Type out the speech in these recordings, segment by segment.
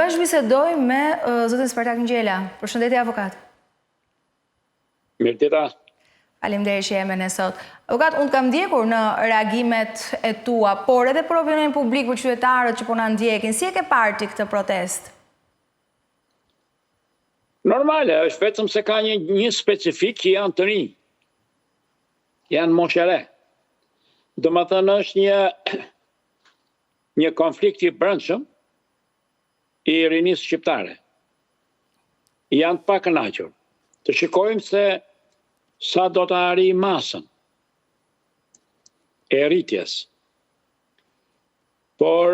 Vazhdimisht bisedoj me zotin Spartak Ngjela. Përshëndetje avokat. Mirëdita. Faleminderit që jemi ne sot. Avokat, unë kam ndjekur në reagimet e tua, por edhe për opinionin publik, për qytetarët që po na ndjekin, si e ke parë ti këtë protestë? Normale, është vetëm se ka një specifik që janë të rinj. Janë moshëre. Domethënë është një konflikt i brendshëm i rinisë shqiptare. Janë të pakënaqur. Të shikojmë se sa do të arrijë masën e rritjes. Por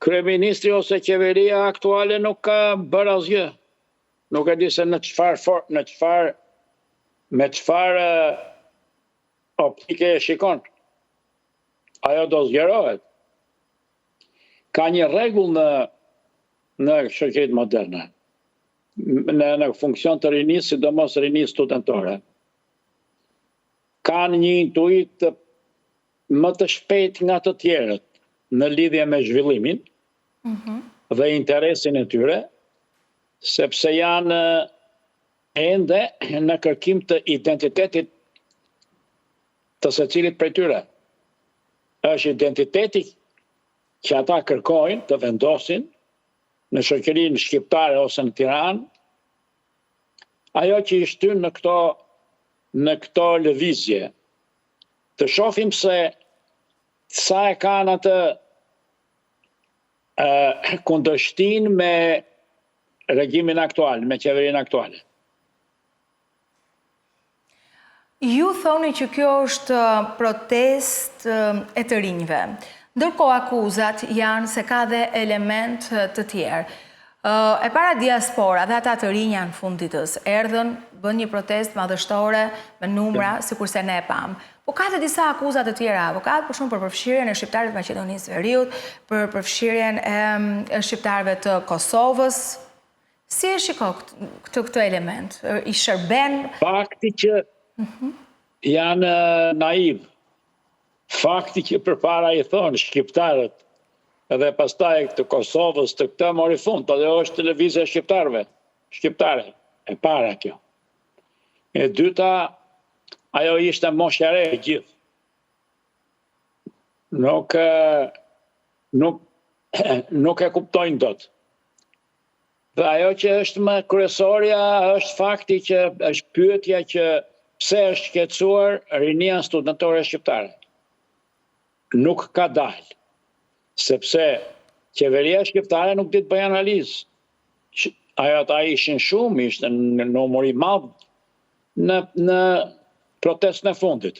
kryeministri ose qeveria aktuale nuk ka bërë asgjë. Nuk e di se me çfarë optike e shikon. Ajo do zgjerohet. Ka një rregull në shoqëritë moderne. Në funksion të rinisë, sidomos rinisë studentore. Kanë një intuit më të shpejt nga të tjerët në lidhje me zhvillimin dhe interesin e tyre, sepse janë ende në kërkim të identitetit të secilit prej tyre. Është identiteti që ata kërkojnë të vendosin në shoqërinë shqiptare ose në Tiranë, ajo që i shtyn në këto lëvizje. Të shohim se sa e kanë atë kundërshtin me regjimin aktual, me qeverinë aktuale. Ju thoni që kjo është protest e të rinjve. Ndërkohë akuzat janë se ka dhe element të tjerë. E para diaspora dhe ata të rinj janë funditës. Erdhën, bën një protest madhështore me numra, sikurse ne e pam. Po ka dhe disa akuzat të tjera, avokat, për shumë për përfshirjen e shqiptarëve të Maqedonisë së Veriut, për përfshirjen e shqiptarëve të Kosovës. Si e shiko këtë element? I shërben? Fakti që janë naiv. Fakti që përpara i thonë shqiptarët edhe pastaj të Kosovës të këtë mori fund, edhe është televizja shqiptare, e para kjo. E dyta, ajo ishte moshëre e gjithë. Nuk e kuptojnë dot. Dhe ajo që është më kryesorja është fakti që është pyetja që pse është shqetësuar rinia studentore shqiptare. Nuk ka dalë, sepse qeveria shqiptare nuk ditë bëj analizë. Ajo ata ishin shumë, ishte në numër i madh në protestën e fundit.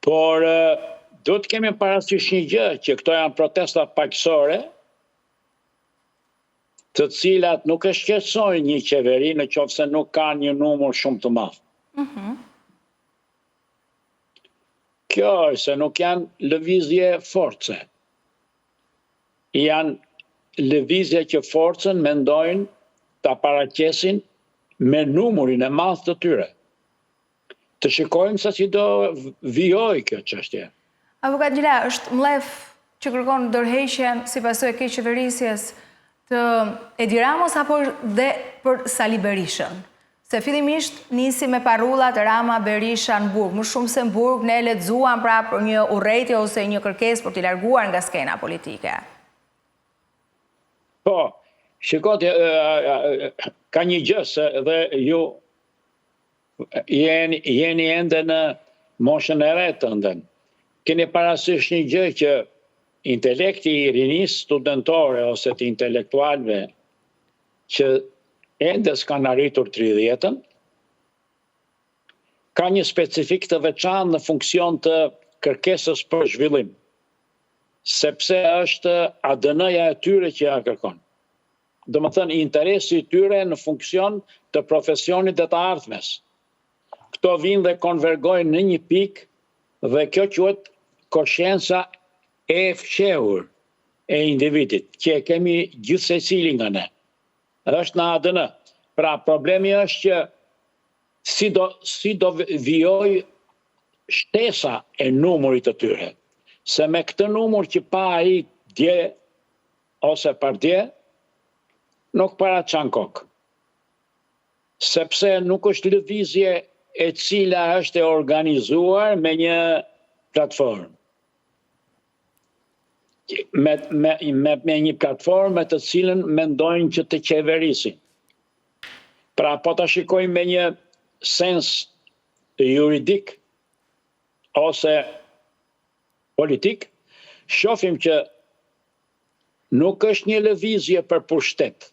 Por do të kemi parasysh një gjë, që këto janë protesta paqësore, të cilat nuk e shqetësojnë një qeveri në qoftë se nuk kanë një numër shumë të madh. Kjo është se nuk janë lëvizje force. Janë lëvizje që forcën mendojnë ta paraqesin me numrin e madh të tyre. Të shikojmë se si do vijojë kjo çështje. Avokat Ngjela, është mllef që kërkon ndërheqjen si pasojë e keq qeverisjes të Edi Ramos apo dhe për Sali Berishën? Se fillimisht nisi me parullat Rama Berisha në burg. Më shumë se në burg ne lexuam pra për një urrëtie ose një kërkesë për t'i larguar nga skena politike. Po, shikoni, ka një gjë se dhe ju jeni ende në moshën e re të ndën. Keni parasysh një gjë që intelekti i rinisë studentore ose të intelektualëve që ende s'kanë arritur 30-ën, ka një specifik të veçantë në funksion të kërkesës për zhvillim, sepse është ADN-ja e tyre që ja kërkon. Domethënë interesi i tyre në funksion të profesionit dhe të ardhmes. Këto vinë dhe konvergojnë në një pikë dhe kjo quhet konscienca e fshehur e individit, që e kemi gjithsecili nga ne. Është në ADN. Pra problemi është që si do vijoj shtesa e numrit të tyre. se me këtë numër që pa ai dje ose pardje, nuk para çan kokë. Sepse nuk është lëvizje e cila është e organizuar me një platformë. Me një platformë të cilën mendojnë që të qeverisin. Pra po ta shikojmë me një sens juridik ose politik, shohim që nuk është një lëvizje për pushtet,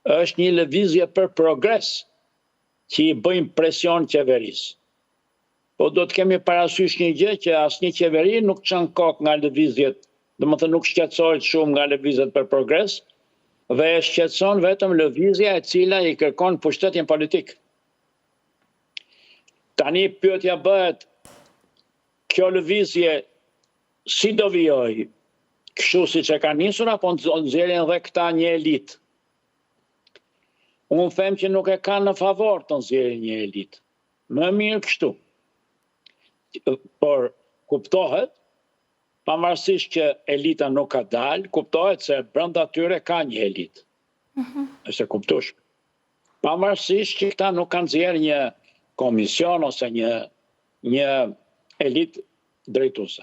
është një lëvizje për progres që i bëjmë presion qeverisë. Po do të kemi parasysh një gjë që asnjë qeveri nuk çon kokë nga lëvizjet, domethënë nuk shqetësohet shumë nga lëvizjet për progres, dhe e shqetëson vetëm lëvizja e cila i kërkon pushtetin politik. Tani pyetja bëhet, kjo lëvizje si do vijoj? Kështu siç e ka nisur apo nxjerrin dhe këta një elitë? Unë them që nuk e kanë në favor të nxjerrin një elitë. Më mirë kështu. Por kuptohet, pavarësisht që elita nuk ka dalë, kuptohet se brenda tyre ka një elitë. Është e kuptueshme. Pavarësisht që këta nuk kanë nxjerrë një komision ose një elitë drejtuese.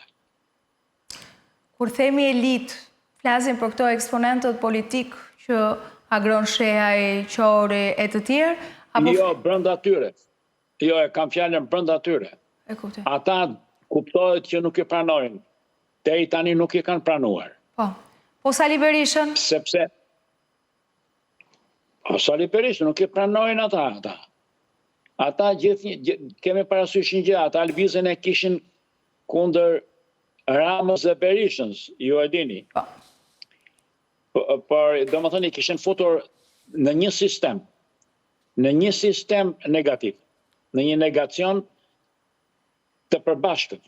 Kur themi elitë, flasim për këto eksponentët politik që Agron Shehaj, Qori e të tjerë? Jo, brenda tyre. Jo, e kam fjalën brenda tyre. E kuptoj. Ata kuptohet që nuk i pranojnë. Deri tani nuk i kanë pranuar. Po Sali Berishën? Sepse Sali Berishën nuk i pranojnë ata. Ata kemi parasysh një gjë, ata lëvizjen e kishin kundër Ramës dhe Berishës, ju e dini. Por domethënë i kishin futur në një sistem negativ, në një negacion të përbashkët.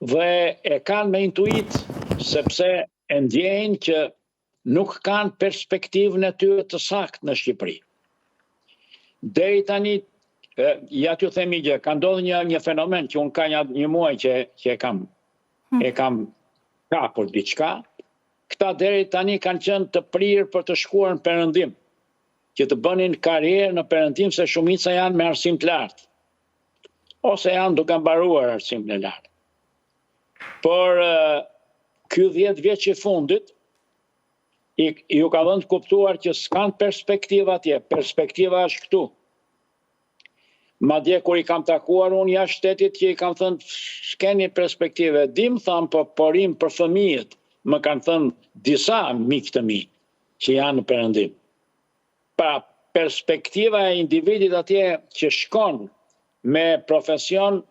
Dhe e kanë me intuit, sepse e ndjejnë që nuk kanë perspektivën e tyre të saktë në Shqipëri. Deri tani, ja t'ju themi gjë, ka ndodhur një fenomen që unë ka një muaj që e kam kapur diçka. Këta deri tani kanë qenë të prirë për të shkuar në perëndim, që të bënin karrierë në perëndim, se shumica janë me arsim të lartë, ose janë duke mbaruar arsimin e lartë. Por ky 10 vjeç i fundit ju ka dhënë të kuptuar që s'kan perspektiva atje, perspektiva është këtu. Madje kur i kam takuar unë jashtë shtetit, që i kam thënë s'keni perspektive, dim thamë porim për fëmijët, më kanë thënë disa miq të mi që janë në perëndim. Pra perspektiva e individit atje që shkon me profesion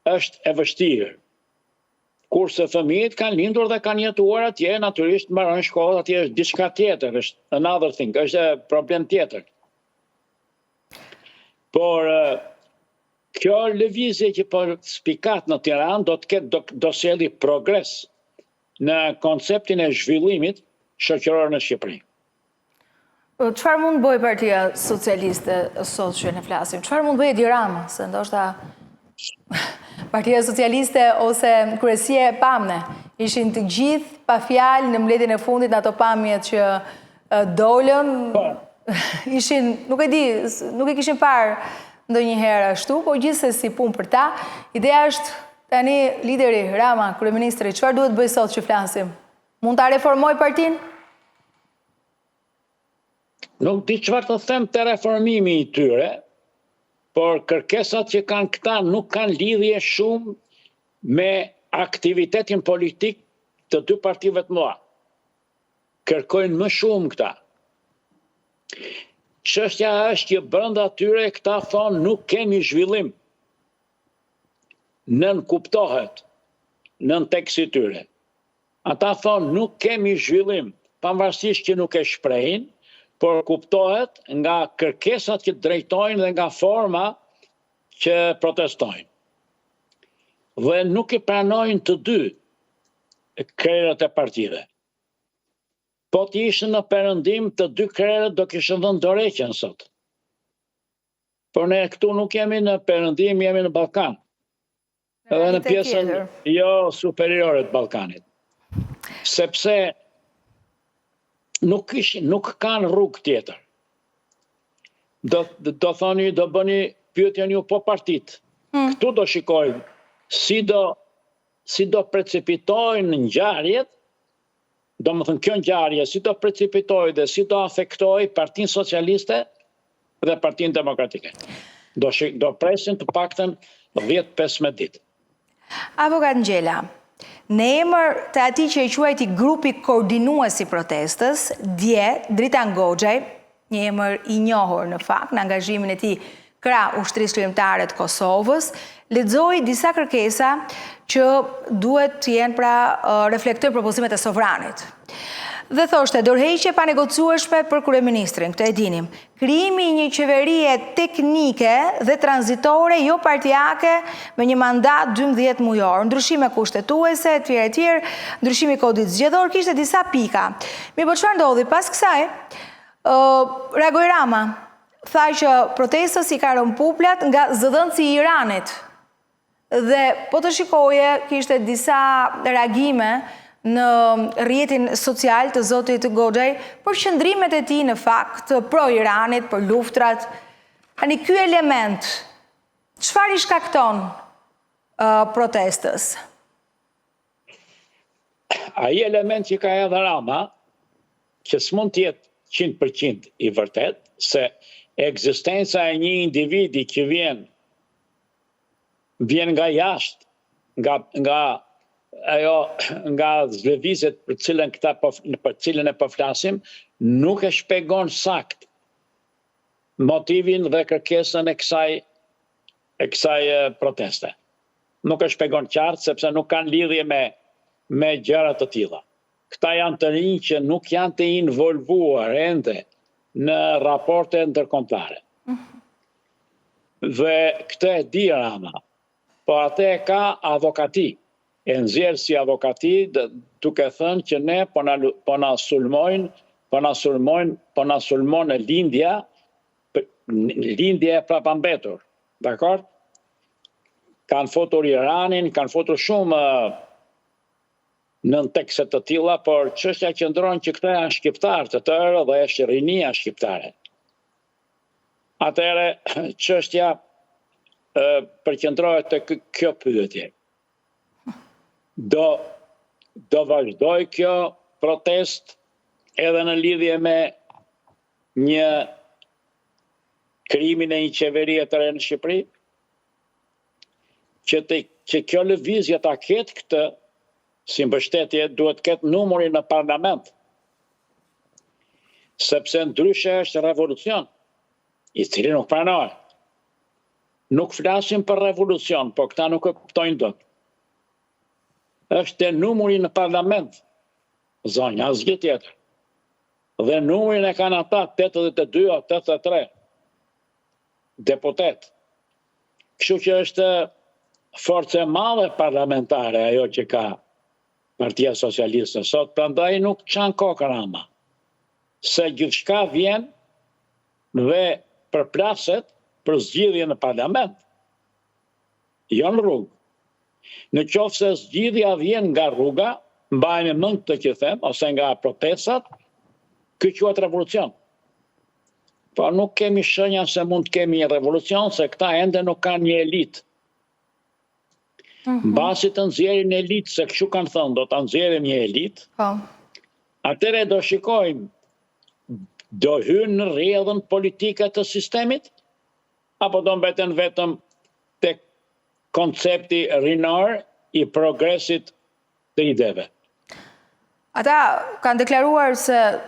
është e vështirë. Kurse fëmijët kanë lindur dhe kanë jetuar atje, natyrisht mbarojnë shkollën, atje është diçka tjetër, është another thing, është problem tjetër. Por kjo lëvizje që po spikat në Tiranë do sjellë progres në konceptin e zhvillimit shoqëror në Shqipëri. Çfarë mund bëj Partia Socialiste sot që ne flasim? Çfarë mund bëj Edi Rama? Se ndoshta Partia Socialiste ose kryesia e Pamne ishin të gjithë pa fjalë në mbledhjen e fundit në ato pamjet që dolën. Ishin, nuk e di, nuk e kishin parë ndonjëherë ashtu, po gjithsesi punë për ta. Ideja është tani lideri Rama, kryeministri, çfarë duhet bëj sot që flasim? Mund ta reformoj partinë? Nuk di çfarë të them të reformimi i tyre, por kërkesat që kanë këta nuk kanë lidhje shumë me aktivitetin politik të dy partive të mëdha. Kërkojnë më shumë këta. Çështja është që brenda tyre këta thonë nuk kemi zhvillim. Nën kuptohet, nën teksti tyre. Ata thonë nuk kemi zhvillim, pavarësisht që nuk e shprehin, por kuptohet nga kërkesat që drejtojnë dhe nga forma që protestojnë. Dhe nuk i pranojnë të dy krerët e partive. Po të ishën në perëndim, të dy krerët do kishën dhënë dorëheqjen sot. Por ne këtu nuk jemi në perëndim, jemi në Ballkan. edhe në pjesën jo superiore të Ballkanit. Sepse nuk kanë rrugë tjetër. Do thoni, do bëni pyetjen ju po partit. Këtu do shikojmë si do precipitojnë ngjarjet, do më thënë kjo ngjarje, si do precipitojë dhe si do afektojë Partinë Socialiste dhe Partinë Demokratike. Do presin të paktën 10-15 ditë. Avokat Ngjela, në emër të atij që e quajti grupi koordinues i protestës, dje Drita Ngoxhaj, një emër i njohur në fakt në angazhimin e tij krah ushtrisë kombëtare të Kosovës, lexoi disa kërkesa që duhet të jenë pra reflektojnë propozimet e sovranit. Dhe thoshte, dorëheqje pa negocueshme për kryeministrin, këtë e dinim. Krijimi i një qeverie teknike dhe tranzitore, jo partijake, me një mandat 12 mujor, ndryshime kushtetuese, etj., ndryshimi i kodit zgjedhor, kishte disa pika. Mirë, po çfarë ndodhi? Pas kësaj, reagoi Rama. Tha që protestës i ka rënë puplat nga zëdhënësi i Iranit. Dhe po të shikoje, kishte disa reagime në rrjetin social të zotit Ngoxhaj për qëndrimet e tij në fakt pro Iranit, për luftrat. Tani ky element, çfarë i shkakton protestës? Ai element që ka edhe Rama, që s'mund të jetë 100% i vërtet, se ekzistenca e një individi që vjen nga jashtë, nga zlëvizjet për cilën e po flasim, nuk e shpjegon sakt motivin dhe kërkesën e kësaj proteste. Nuk e shpjegon qartë sepse nuk kanë lidhje me gjëra të tilla. Këta janë të rinj që nuk janë të involvuar ende në raporte ndërkombëtare. Dhe këtë e di Rama, po atë e ka avokati. E nxjerr si avokati duke thënë që ne po na sulmojnë lindja e prapambetur. Dakor? Kanë fotur Iranin, kanë fotur shumë në tekste të tilla, por çështja qëndron që këta janë shqiptarë të tërë dhe është rinia shqiptare. Atëherë çështja përqendrohet te kjo pyetje. Do vazhdoj kjo protest edhe në lidhje me një krimin e një qeverie të re në Shqipëri? Që kjo lëvizje ta ketë këtë si mbështetje, duhet të ketë numrin në parlament. Sepse ndryshe është revolucion, i cili nuk pranohet. Nuk flasim për revolucion, po këta nuk e kuptojnë dot. Është numri në parlament, zonja, asgjë tjetër. Dhe numrin e kanë ata 82 o 83 deputet. Kështu që është forcë e madhe parlamentare ajo që ka Partia Socialiste sot, prandaj nuk çan kokë Rama. Se gjithçka vjen dhe përplaset për zgjidhje në parlament. Jo në rrugë. Në qoftë se zgjidhja vjen nga rruga, mbajmë mend këtë që them, ose nga protestat, ky quhet revolucion. Po nuk kemi shenja se mund të kemi një revolucion, se këta ende nuk kanë një elitë. Mbasi të nxjerrin elitë, se kështu kanë thënë, do ta nxjerrim një elitë. Atëherë do shikojmë, do hynë në rrjedhën politike të sistemit, apo do mbeten vetëm tek koncepti rinor i progresit të ideve. Ata kanë deklaruar se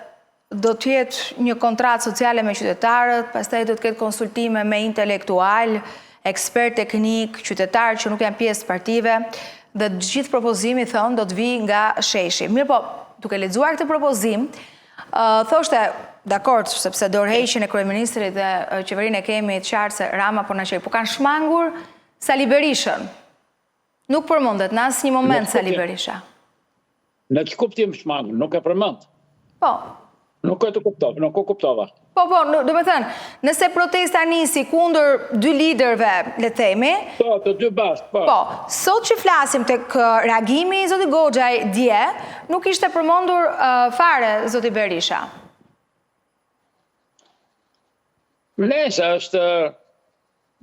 do të jetë një kontratë sociale me qytetarët, pastaj do të ketë konsultime me intelektual, ekspert teknik, qytetarë që nuk janë pjesë partive, dhe gjithë propozimi thonë do të vi nga sheshi. Mirë po, duke lexuar këtë propozim, thoshte, dakord, sepse dorëheqjen e kryeministrit dhe qeverinë e kemi të qartë se Rama po na qej, po kanë shmangur Sali Berishën. Nuk përmendet në asnjë moment Sali Berisha. Në që kuptim shmangur, nuk e përmend. Po. Nuk e të kuptova, nuk e kuptova. Po, do me thënë, nëse protesta nisi kundër dy liderve, le themi... Po, të dy bashkë, po. Po, sot që flasim të reagimi i zoti Goxhaj dje, nuk ishte përmendur fare zoti Berisha. Nëse është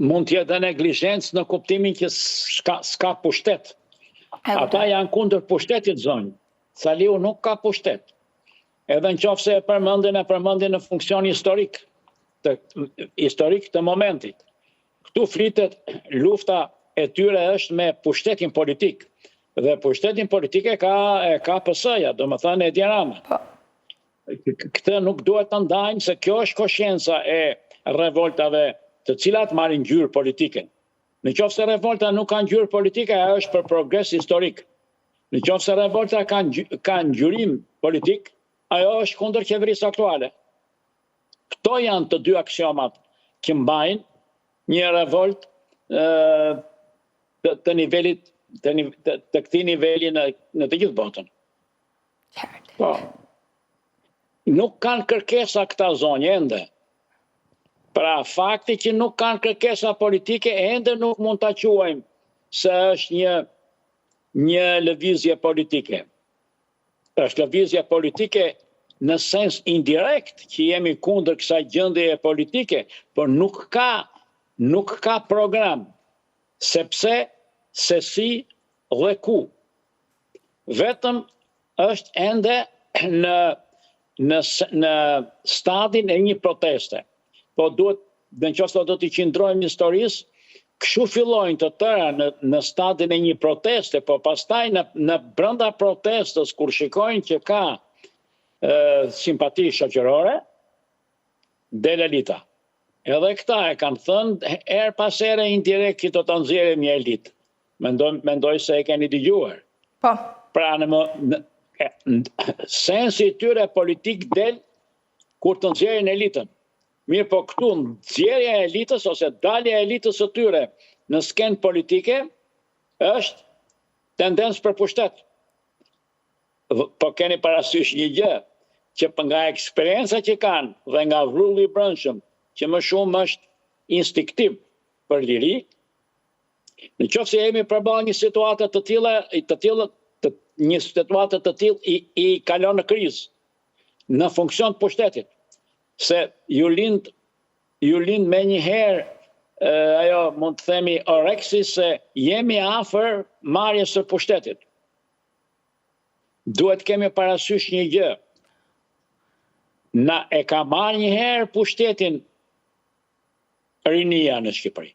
mund të jetë neglizhencë në kuptimin që s'ka pushtet. Ata janë kundër pushtetit zonjë. Saliu nuk ka pushtet. Edhe në qofë se e përmendin në funksion historik të momentit. Këtu flitet lufta e tyre është me pushtetin politik. Dhe pushtetin politik e ka PS-ja, do më thënë Edi Rama. Këtë nuk duhet të ndajmë se kjo është koscienca e revoltave të cilat marrin ngjyrë politike. Në qoftë se revolta nuk kanë ngjyrë politike, ajo është për progres historik. Në qoftë se revolta kanë ngjyrim politik, ajo është kundër qeverisë aktuale. Këto janë të dy aksiomat që mbajnë një revolt të nivelit të këtij niveli në të gjithë botën. Po. Nuk kanë kërkesa këta zonjë ende. Pra fakti që nuk kanë kërkesa politike ende nuk mund ta quajmë se është një lëvizje politike. Është lëvizje politike në sens indirekt që jemi kundër kësaj gjendjeje politike, por nuk ka program sepse, se si dhe ku. Vetëm është ende në stadin e një proteste. Po duhet, në qoftë do t'i qëndrojmë historisë, kështu fillojnë të tëra në stadin e një proteste, po pastaj në brenda protestës, kur shikojnë që ka simpati shoqërore, del elita. Edhe këta e kanë thënë, her pas here indirekt që të nxjerrim një elitë. Mendoj se e keni dëgjuar. Po. Pra sensi i tyre politik del kur të nxjerrin elitën. Mirë po këtu nxjerrja e elitës ose dalja e elitës së tyre në skenë politike është tendencë për pushtet. Po keni parasysh një gjë, që nga eksperienca që kanë dhe nga vrulli i brendshëm, që më shumë është instinktiv për liri, në qoftë se jemi përballë një situatë të tillë i kalon në krizë në funksion të pushtetit. Se ju lind me njëherë ajo mund të themi oreksi se jemi afër marrjes së pushtetit. Duhet kemi parasysh një gjë. Na e ka marrë njëherë pushtetin rinia në Shqipëri.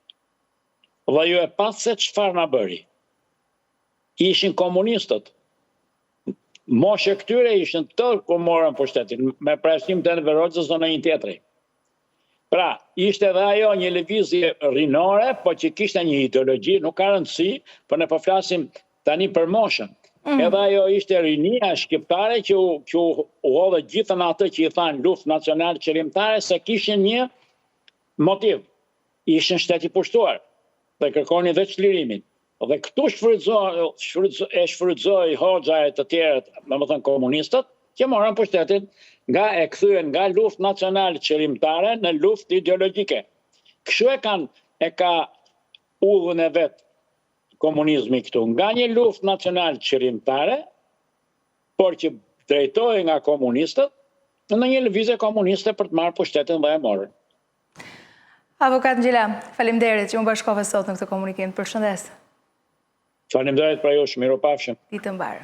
Dhe ju e patë se çfarë na bëri. Ishin komunistët. Moshe këtyre ishën tërë kur morën pushtetin, me parashikrim të Enver Hoxhës në një tjetri. Pra, ishte edhe ajo një lëvizje rinore, po që kishte një ideologji, nuk ka rëndësi, por ne po flasim tani për moshën. Edhe ajo ishte rinia shqiptare që u hodhe gjithën atë që i thanë luftë nacionale qëllimtare, se kishin një motiv. Ishin shteti pushtuar dhe kërkonin veç lirimin. Dhe këtu shfrytëzoi Hoxha e të tjerët, domethënë komunistët, që morën pushtetin e kthyen nga luftë nacionale qëllimtare në luftë ideologjike. Kështu e ka udhën e vet komunizmi këtu, nga një luftë nacionale qëllimtare, por që drejtohej nga komunistët, në një lëvizje komuniste për të marrë pushtetin dhe e morën. Avokat Ngjila, faleminderit që u bashkove sot në këtë komunikim. Përshëndes. Faleminderit për ju, miropafshim. Ditë mbarë.